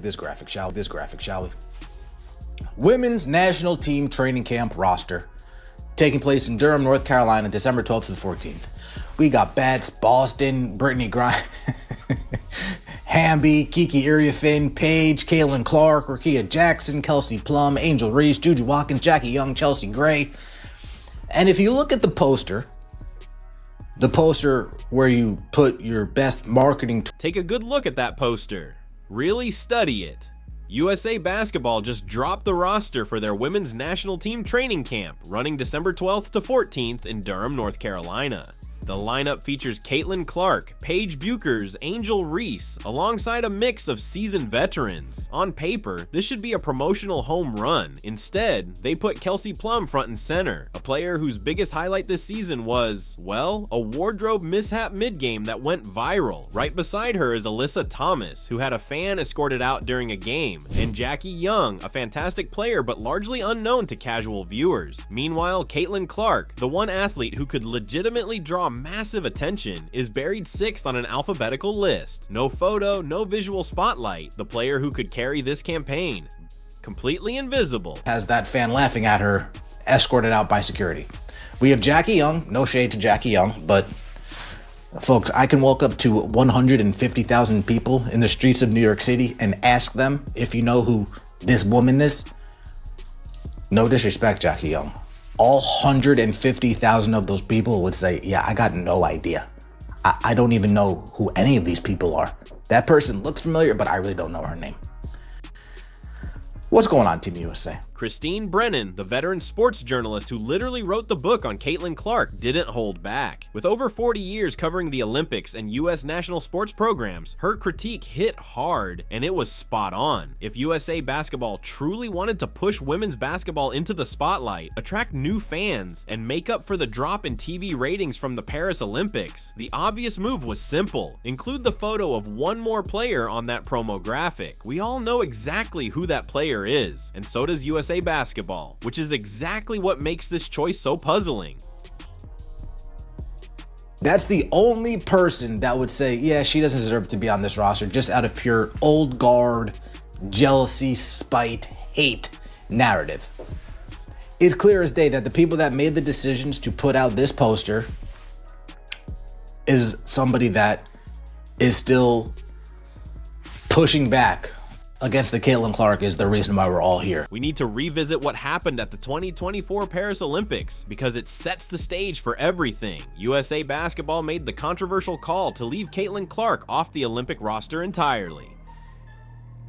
this graphic, shall we? Women's national team training camp roster taking place in Durham, North Carolina, December 12th to the 14th. We got Bats, Boston, Brittany Griner, Hamby, Kiki Iriafin, Paige, Caitlin Clark, Rakia Jackson, Kelsey Plum, Angel Reese, Juju Watkins, Jackie Young, Chelsea Gray. And if you look at the poster where you put your best marketing... Take a good look at that poster. Really study it. USA Basketball just dropped the roster for their women's national team training camp, running December 12th to 14th in Durham, North Carolina. The lineup features Caitlin Clark, Paige Buchers, Angel Reese, alongside a mix of seasoned veterans. On paper, this should be a promotional home run. Instead, they put Kelsey Plum front and center, a player whose biggest highlight this season was, well, a wardrobe mishap mid-game that went viral. Right beside her is Alyssa Thomas, who had a fan escorted out during a game, and Jackie Young, a fantastic player but largely unknown to casual viewers. Meanwhile, Caitlin Clark, the one athlete who could legitimately draw massive attention, is buried 6th on an alphabetical list. No photo, no visual spotlight. The player who could carry this campaign, completely invisible. Has that fan laughing at her, escorted out by security. We have Jackie Young, no shade to Jackie Young, but folks, I can walk up to 150,000 people in the streets of New York City and ask them if you know who this woman is. No disrespect, Jackie Young. All 150,000 of those people would say, yeah, I got no idea. I don't even know who any of these people are. That person looks familiar, but I really don't know her name. What's going on, Team USA? Christine Brennan, the veteran sports journalist who literally wrote the book on Caitlin Clark, didn't hold back. With over 40 years covering the Olympics and U.S. national sports programs, her critique hit hard, and it was spot on. If USA Basketball truly wanted to push women's basketball into the spotlight, attract new fans, and make up for the drop in TV ratings from the Paris Olympics, the obvious move was simple. Include the photo of one more player on that promo graphic. We all know exactly who that player is, and so does USA Basketball, which is exactly what makes this choice so puzzling. That's the only person that would say, yeah, she doesn't deserve to be on this roster, just out of pure old guard, jealousy, spite, hate narrative. It's clear as day that the people that made the decisions to put out this poster is somebody that is still pushing back against the Caitlin Clark is the reason why we're all here. We need to revisit what happened at the 2024 Paris Olympics because it sets the stage for everything. USA Basketball made the controversial call to leave Caitlin Clark off the Olympic roster entirely.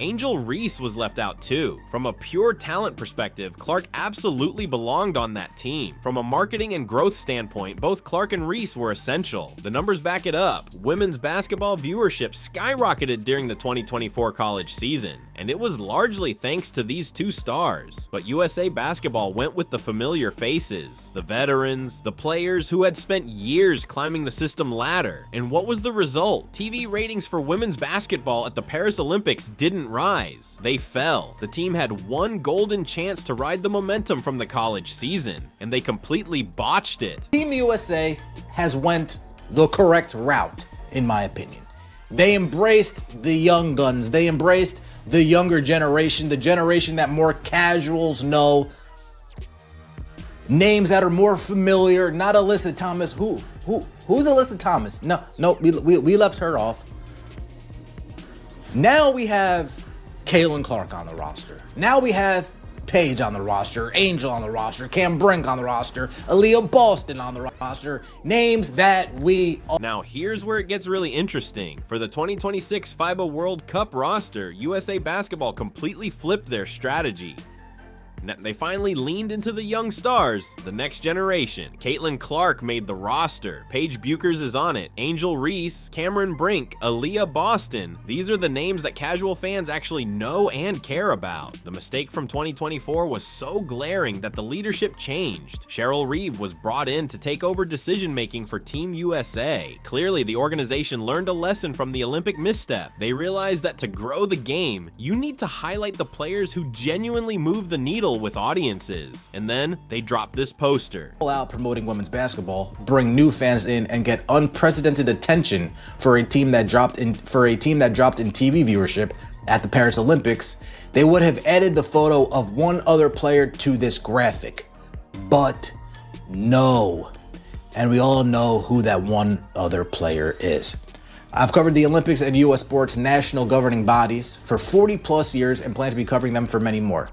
Angel Reese was left out too. From a pure talent perspective, Clark absolutely belonged on that team. From a marketing and growth standpoint, both Clark and Reese were essential. The numbers back it up. Women's basketball viewership skyrocketed during the 2024 college season, and it was largely thanks to these two stars. But USA Basketball went with the familiar faces, the veterans, the players who had spent years climbing the system ladder. And what was the result? TV ratings for women's basketball at the Paris Olympics didn't rise. They fell. The team had one golden chance to ride the momentum from the college season, and they completely botched it. Team USA has went the correct route, in my opinion. They embraced the young guns. They embraced the younger generation, the generation that more casuals know. Names that are more familiar, not Alyssa Thomas. Who's Alyssa Thomas? No, we left her off. Now we have Caitlin Clark on the roster. Now we have Paige on the roster, Angel on the roster, Cam Brink on the roster, Aaliyah Boston on the roster. Names that we all... Now here's where it gets really interesting. For the 2026 FIBA World Cup roster, USA Basketball completely flipped their strategy. They finally leaned into the young stars, the next generation. Caitlin Clark made the roster. Paige Buchers is on it. Angel Reese, Cameron Brink, Aaliyah Boston. These are the names that casual fans actually know and care about. The mistake from 2024 was so glaring that the leadership changed. Cheryl Reeve was brought in to take over decision-making for Team USA. Clearly, the organization learned a lesson from the Olympic misstep. They realized that to grow the game, you need to highlight the players who genuinely move the needle with audiences. And then they dropped this poster. All out promoting women's basketball, bring new fans in, and get unprecedented attention for a team that dropped in TV viewership at the Paris Olympics, they would have added the photo of one other player to this graphic. But no. And we all know who that one other player is. I've covered the Olympics and U.S. sports national governing bodies for 40 plus years and plan to be covering them for many more.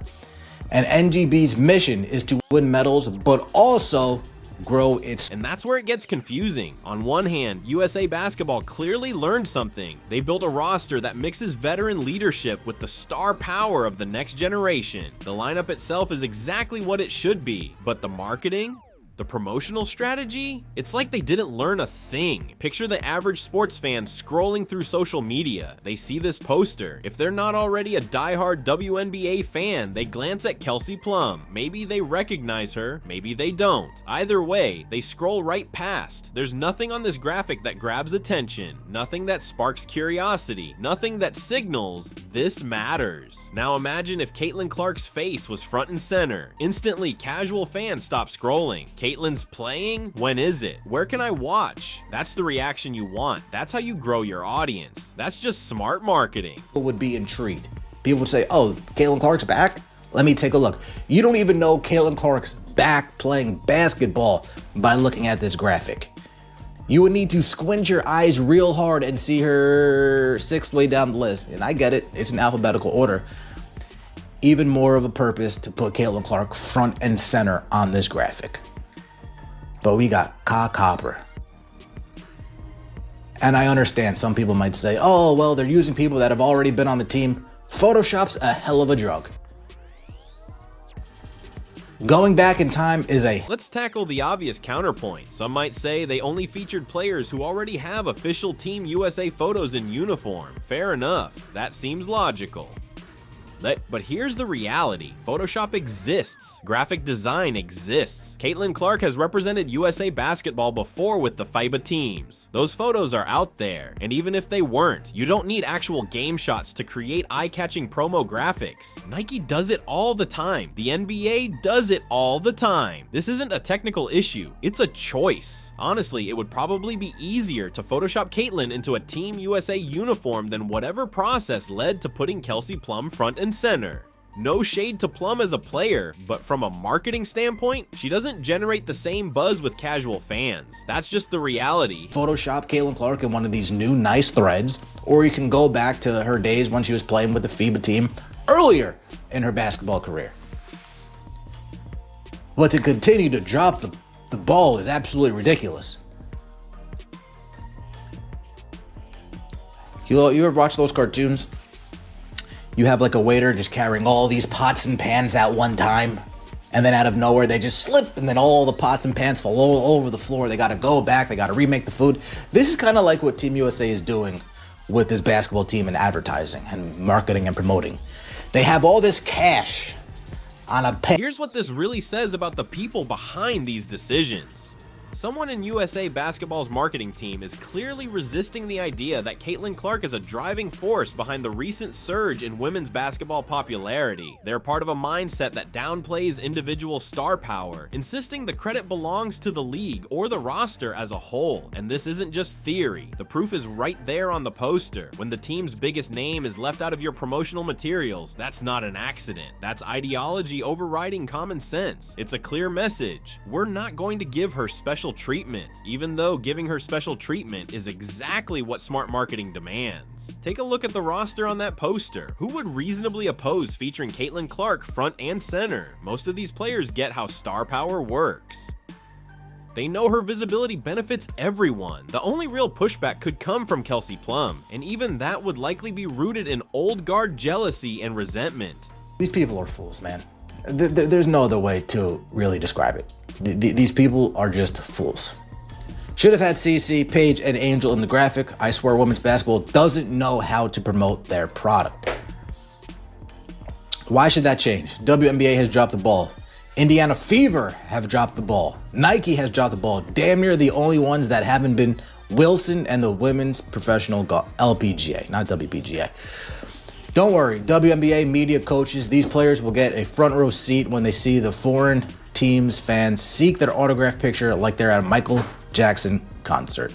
And NGB's mission is to win medals, but also grow its... And that's where it gets confusing. On one hand, USA Basketball clearly learned something. They built a roster that mixes veteran leadership with the star power of the next generation. The lineup itself is exactly what it should be, but the marketing? The promotional strategy? It's like they didn't learn a thing. Picture the average sports fan scrolling through social media. They see this poster. If they're not already a diehard WNBA fan, they glance at Kelsey Plum. Maybe they recognize her, maybe they don't. Either way, they scroll right past. There's nothing on this graphic that grabs attention, nothing that sparks curiosity, nothing that signals this matters. Now imagine if Caitlin Clark's face was front and center. Instantly, casual fans stop scrolling. Caitlin's playing? When is it? Where can I watch? That's the reaction you want. That's how you grow your audience. That's just smart marketing. People would be intrigued. People would say, oh, Caitlin Clark's back? Let me take a look. You don't even know Caitlin Clark's back playing basketball by looking at this graphic. You would need to squint your eyes real hard and see her sixth way down the list. And I get it, it's in alphabetical order. Even more of a purpose to put Caitlin Clark front and center on this graphic. But we got Ka Copper. And I understand some people might say, oh, well, they're using people that have already been on the team. Photoshop's a hell of a drug. Going back in time is a... Let's tackle the obvious counterpoint. Some might say they only featured players who already have official Team USA photos in uniform. Fair enough. That seems logical. But here's the reality. Photoshop exists. Graphic design exists. Caitlin Clark has represented USA Basketball before with the FIBA teams. Those photos are out there, and even if they weren't, you don't need actual game shots to create eye-catching promo graphics. Nike does it all the time. The NBA does it all the time. This isn't a technical issue. It's a choice. Honestly, it would probably be easier to Photoshop Caitlin into a Team USA uniform than whatever process led to putting Kelsey Plum front and center. No shade to Plum as a player, but from a marketing standpoint, she doesn't generate the same buzz with casual fans. That's just the reality. Photoshop Caitlin Clark in one of these new nice threads, or you can go back to her days when she was playing with the FIBA team earlier in her basketball career. But to continue to drop the ball is absolutely ridiculous. You ever watch those cartoons? You have like a waiter just carrying all these pots and pans at one time, and then out of nowhere they just slip, and then all the pots and pans fall all over the floor. They gotta go back, they gotta remake the food. This is kind of like what Team USA is doing with this basketball team in advertising and marketing and promoting. They have all this cash on a pen. Here's what this really says about the people behind these decisions. Someone in USA Basketball's marketing team is clearly resisting the idea that Caitlin Clark is a driving force behind the recent surge in women's basketball popularity. They're part of a mindset that downplays individual star power, insisting the credit belongs to the league or the roster as a whole. And this isn't just theory. The proof is right there on the poster. When the team's biggest name is left out of your promotional materials, that's not an accident. That's ideology overriding common sense. It's a clear message. We're not going to give her special treatment, even though giving her special treatment is exactly what smart marketing demands. Take a look at the roster on that poster. Who would reasonably oppose featuring Caitlin Clark front and center? Most of these players get how star power works. They know her visibility benefits everyone. The only real pushback could come from Kelsey Plum, and even that would likely be rooted in old guard jealousy and resentment. These people are fools, man. There's no other way to really describe it. These people are just fools. Should have had CC, Paige, and Angel in the graphic. I swear women's basketball doesn't know how to promote their product. Why should that change? WNBA has dropped the ball. Indiana Fever have dropped the ball. Nike has dropped the ball. Damn near the only ones that haven't been Wilson and the women's professional LPGA, not WPGA. Don't worry, WNBA media coaches, these players will get a front row seat when they see the foreign teams' fans seek their autograph picture like they're at a Michael Jackson concert.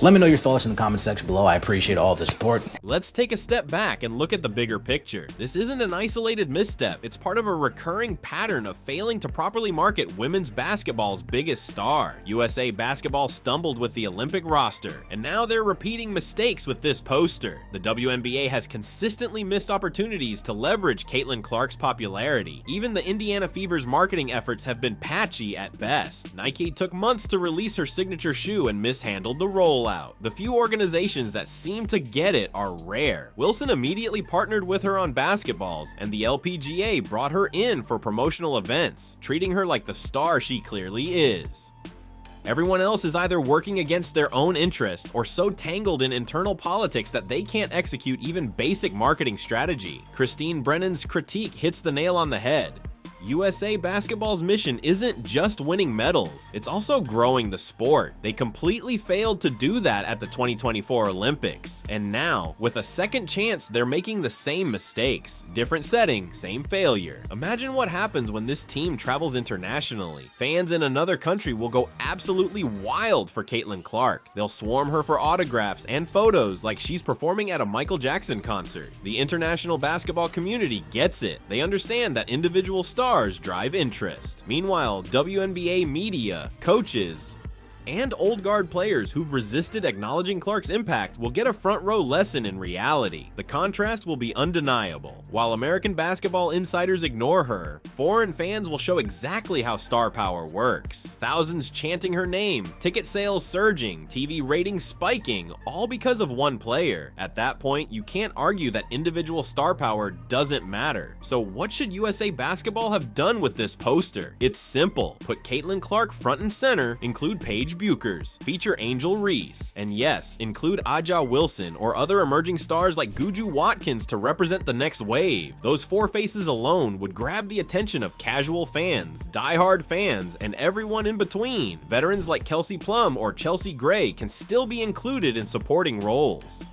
Let me know your thoughts in the comment section below. I appreciate all the support. Let's take a step back and look at the bigger picture. This isn't an isolated misstep, it's part of a recurring pattern of failing to properly market women's basketball's biggest star. USA Basketball stumbled with the Olympic roster, and now they're repeating mistakes with this poster. The WNBA has consistently missed opportunities to leverage Caitlin Clark's popularity. Even the Indiana Fever's marketing efforts have been patchy at best. Nike took months to release her signature shoe and mishandled the rollout. The few organizations that seem to get it are rare. Wilson immediately partnered with her on basketballs, and the LPGA brought her in for promotional events, treating her like the star she clearly is. Everyone else is either working against their own interests or so tangled in internal politics that they can't execute even basic marketing strategy. Christine Brennan's critique hits the nail on the head. USA Basketball's mission isn't just winning medals, it's also growing the sport. They completely failed to do that at the 2024 Olympics, and now, with a second chance, they're making the same mistakes. Different setting, same failure. Imagine what happens when this team travels internationally. Fans in another country will go absolutely wild for Caitlin Clark. They'll swarm her for autographs and photos like she's performing at a Michael Jackson concert. The international basketball community gets it. They understand that individual stars drive interest. Meanwhile, WNBA media, coaches, and old guard players who've resisted acknowledging Clark's impact will get a front row lesson in reality. The contrast will be undeniable. While American basketball insiders ignore her, foreign fans will show exactly how star power works. Thousands chanting her name, ticket sales surging, TV ratings spiking, all because of one player. At that point, you can't argue that individual star power doesn't matter. So what should USA Basketball have done with this poster? It's simple. Put Caitlin Clark front and center, include Paige Buchers, feature Angel Reese, and yes, include Aja Wilson or other emerging stars like Guju Watkins to represent the next wave. Those four faces alone would grab the attention of casual fans, diehard fans, and everyone in between. Veterans like Kelsey Plum or Chelsea Gray can still be included in supporting roles.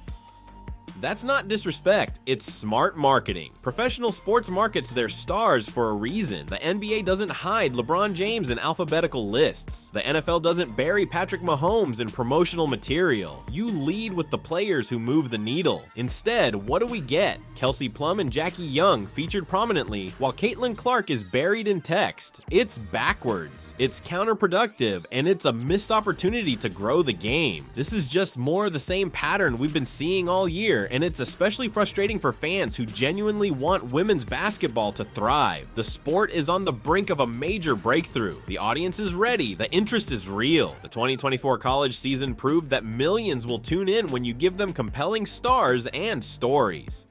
That's not disrespect, it's smart marketing. Professional sports markets their stars for a reason. The NBA doesn't hide LeBron James in alphabetical lists. The NFL doesn't bury Patrick Mahomes in promotional material. You lead with the players who move the needle. Instead, what do we get? Kelsey Plum and Jackie Young featured prominently, while Caitlin Clark is buried in text. It's backwards, it's counterproductive, and it's a missed opportunity to grow the game. This is just more of the same pattern we've been seeing all year, and it's especially frustrating for fans who genuinely want women's basketball to thrive. The sport is on the brink of a major breakthrough. The audience is ready, the interest is real. The 2024 college season proved that millions will tune in when you give them compelling stars and stories.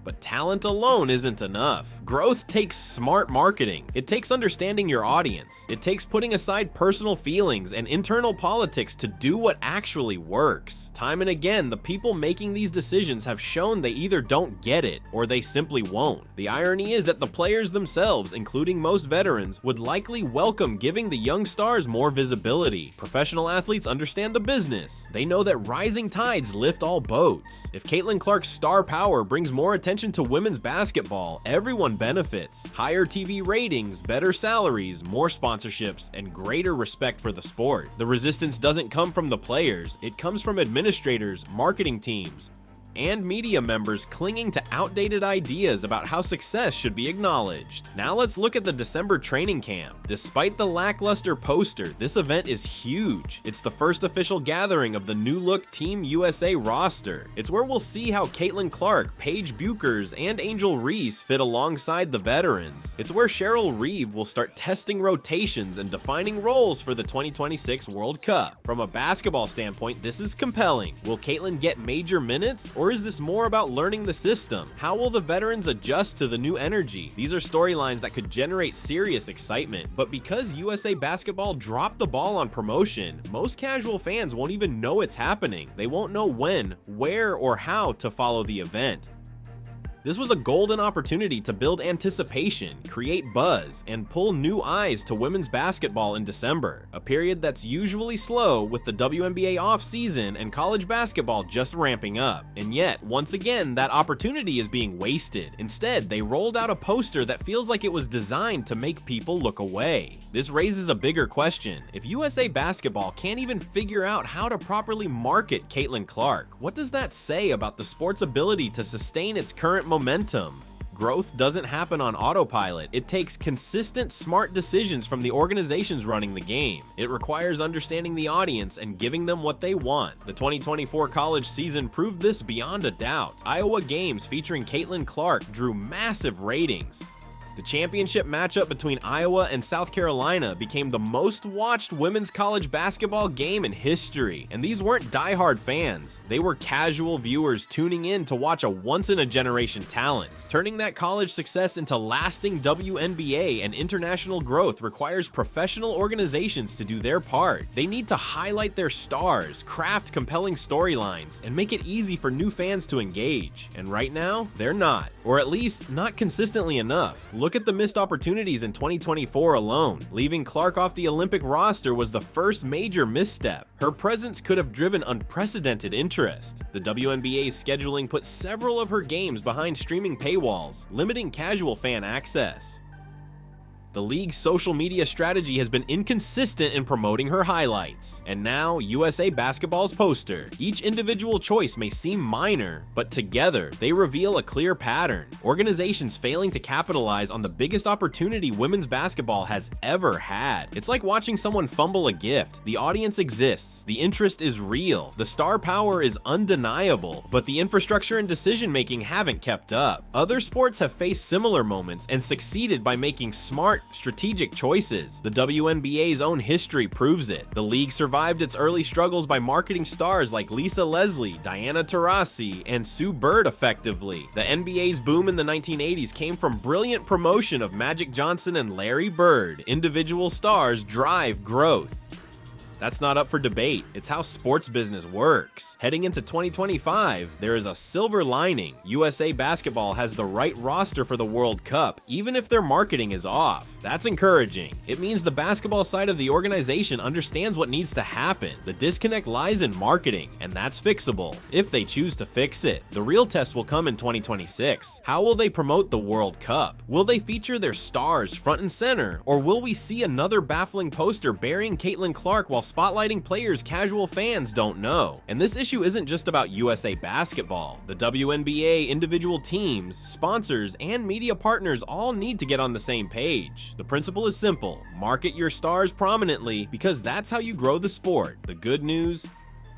But talent alone isn't enough. Growth takes smart marketing. It takes understanding your audience. It takes putting aside personal feelings and internal politics to do what actually works. Time and again, the people making these decisions have shown they either don't get it or they simply won't. The irony is that the players themselves, including most veterans, would likely welcome giving the young stars more visibility. Professional athletes understand the business. They know that rising tides lift all boats. If Caitlin Clark's star power brings more attention to women's basketball, everyone benefits. Higher TV ratings, better salaries, more sponsorships, and greater respect for the sport. The resistance doesn't come from the players, it comes from administrators, marketing teams, and media members clinging to outdated ideas about how success should be acknowledged. Now let's look at the December training camp. Despite the lackluster poster, this event is huge. It's the first official gathering of the new look Team USA roster. It's where we'll see how Caitlin Clark, Paige Buchers, and Angel Reese fit alongside the veterans. It's where Cheryl Reeve will start testing rotations and defining roles for the 2026 World Cup. From a basketball standpoint, this is compelling. Will Caitlin get major minutes, or is this more about learning the system? How will the veterans adjust to the new energy? These are storylines that could generate serious excitement, but because USA Basketball dropped the ball on promotion, most casual fans won't even know it's happening. They won't know when, where, or how to follow the event. This was a golden opportunity to build anticipation, create buzz, and pull new eyes to women's basketball in December, a period that's usually slow with the WNBA off-season and college basketball just ramping up. And yet, once again, that opportunity is being wasted. Instead, they rolled out a poster that feels like it was designed to make people look away. This raises a bigger question. If USA Basketball can't even figure out how to properly market Caitlin Clark, what does that say about the sport's ability to sustain its current momentum? Growth doesn't happen on autopilot. It takes consistent, smart decisions from the organizations running the game. It requires understanding the audience and giving them what they want. The 2024 college season proved this beyond a doubt. Iowa games featuring Caitlin Clark drew massive ratings. The championship matchup between Iowa and South Carolina became the most watched women's college basketball game in history. And these weren't diehard fans. They were casual viewers tuning in to watch a once-in-a-generation talent. Turning that college success into lasting WNBA and international growth requires professional organizations to do their part. They need to highlight their stars, craft compelling storylines, and make it easy for new fans to engage. And right now, they're not. Or at least, not consistently enough. Look at the missed opportunities in 2024 alone. Leaving Clark off the Olympic roster was the first major misstep. Her presence could have driven unprecedented interest. The WNBA's scheduling put several of her games behind streaming paywalls, limiting casual fan access. The league's social media strategy has been inconsistent in promoting her highlights. And now, USA Basketball's poster. Each individual choice may seem minor, but together, they reveal a clear pattern. Organizations failing to capitalize on the biggest opportunity women's basketball has ever had. It's like watching someone fumble a gift. The audience exists, the interest is real, the star power is undeniable, but the infrastructure and decision-making haven't kept up. Other sports have faced similar moments and succeeded by making smart, strategic choices. The WNBA's own history proves it. The league survived its early struggles by marketing stars like Lisa Leslie, Diana Taurasi, and Sue Bird effectively. The NBA's boom in the 1980s came from brilliant promotion of Magic Johnson and Larry Bird. Individual stars drive growth. That's not up for debate. It's how sports business works. Heading into 2025, there is a silver lining. USA Basketball has the right roster for the World Cup, even if their marketing is off. That's encouraging. It means the basketball side of the organization understands what needs to happen. The disconnect lies in marketing, and that's fixable, if they choose to fix it. The real test will come in 2026. How will they promote the World Cup? Will they feature their stars front and center, or will we see another baffling poster burying Caitlin Clark while spotlighting players casual fans don't know? And this issue isn't just about USA Basketball. The WNBA, individual teams, sponsors, and media partners all need to get on the same page. The principle is simple: market your stars prominently, because that's how you grow the sport. The good news: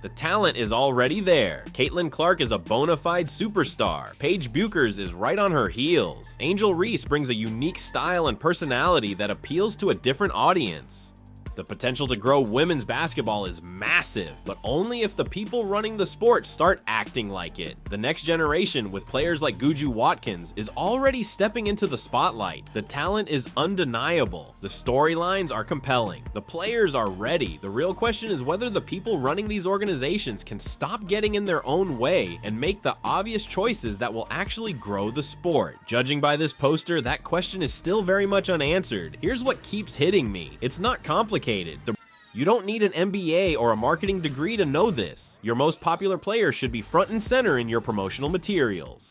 the talent is already there. Caitlin Clark is a bona fide superstar. Paige Buchers is right on her heels. Angel Reese brings a unique style and personality that appeals to a different audience. The potential to grow women's basketball is massive, but only if the people running the sport start acting like it. The next generation, with players like Guju Watkins, is already stepping into the spotlight. The talent is undeniable. The storylines are compelling. The players are ready. The real question is whether the people running these organizations can stop getting in their own way and make the obvious choices that will actually grow the sport. Judging by this poster, that question is still very much unanswered. Here's what keeps hitting me. It's not complicated. You don't need an MBA or a marketing degree to know this. Your most popular player should be front and center in your promotional materials.